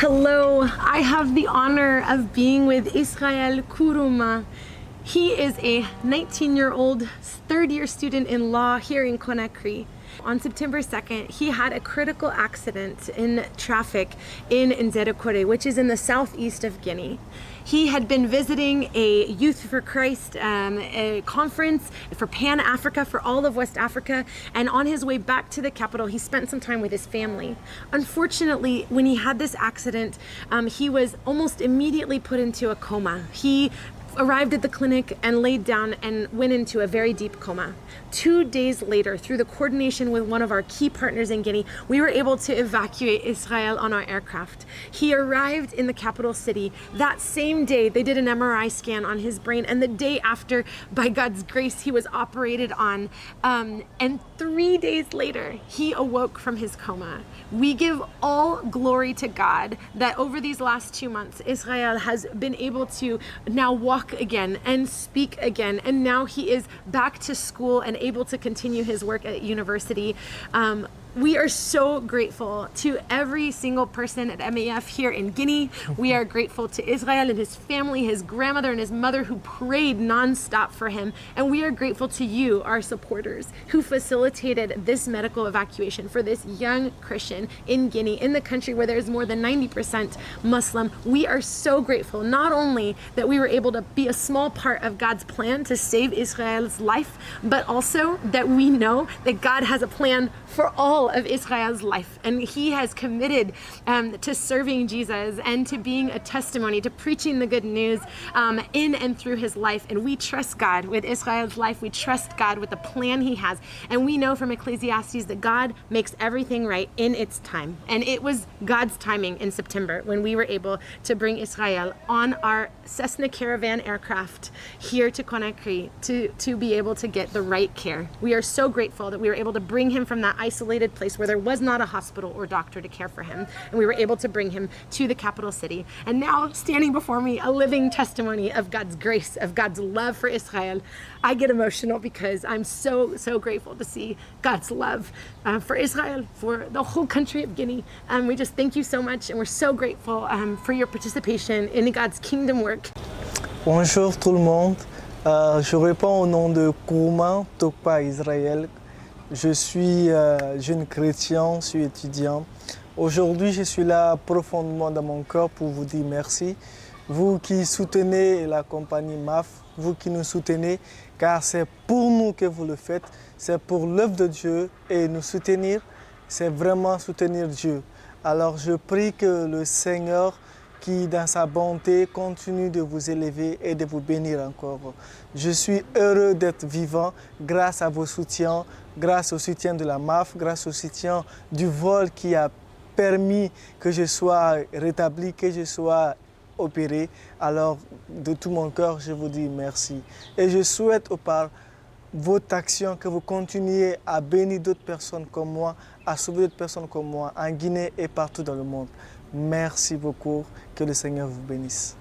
Hello, I have the honor of being with Israel Kuruma. He is a 19-year-old third-year student in law here in Conakry. On September 2nd, he had a critical accident in traffic in Nzerekore, which is in the southeast of Guinea. He had been visiting a Youth for Christ a conference for Pan-Africa, for all of West Africa, and on his way back to the capital, he spent some time with his family. Unfortunately, when he had this accident, he was almost immediately put into a coma. He arrived at the clinic and laid down and went into a very deep coma. 2 days later, through the coordination with one of our key partners in Guinea, we were able to evacuate Israel on our aircraft. He arrived in the capital city. That same day, they did an MRI scan on his brain, and the day after, by God's grace, he was operated on. And 3 days later, he awoke from his coma. We give all glory to God that over these last 2 months, Israel has been able to now walk again and speak again, and now he is back to school and able to continue his work at university. We are so grateful to every single person at MAF here in Guinea. We are grateful to Israel and his family, his grandmother and his mother who prayed nonstop for him. And we are grateful to you, our supporters, who facilitated this medical evacuation for this young Christian in Guinea, in the country where there's more than 90% Muslim. We are so grateful, not only that we were able to be a small part of God's plan to save Israel's life, but also that we know that God has a plan for all of Israel's life, and he has committed to serving Jesus and to being a testimony, to preaching the good news in and through his life. And we trust God with Israel's life. We trust God with the plan he has, and we know from Ecclesiastes that God makes everything right in its time. And it was God's timing in September when we were able to bring Israel on our Cessna Caravan aircraft here to Conakry to be able to get the right care. We are so grateful that we were able to bring him from that isolated place where there was not a hospital or doctor to care for him, and we were able to bring him to the capital city. And now, standing before me, a living testimony of God's grace, of God's love for Israel. I get emotional because I'm so grateful to see God's love for Israel, for the whole country of Guinea. We just thank you so much, and we're so grateful for your participation in God's kingdom work. Bonjour tout le monde, je réponds au nom de Kuruma Tokpa Israël. Je suis jeune chrétien, je suis étudiant. Aujourd'hui, je suis là profondément dans mon cœur pour vous dire merci. Vous qui soutenez la compagnie MAF, vous qui nous soutenez, car c'est pour nous que vous le faites, c'est pour l'œuvre de Dieu, et nous soutenir, c'est vraiment soutenir Dieu. Alors je prie que le Seigneur, qui dans sa bonté continue de vous élever et de vous bénir encore. Je suis heureux d'être vivant grâce à vos soutiens, grâce au soutien de la MAF, grâce au soutien du vol qui a permis que je sois rétabli, que je sois opéré. Alors de tout mon cœur, je vous dis merci. Et je souhaite par votre action que vous continuiez à bénir d'autres personnes comme moi, à sauver d'autres personnes comme moi en Guinée et partout dans le monde. Merci beaucoup, que le Seigneur vous bénisse.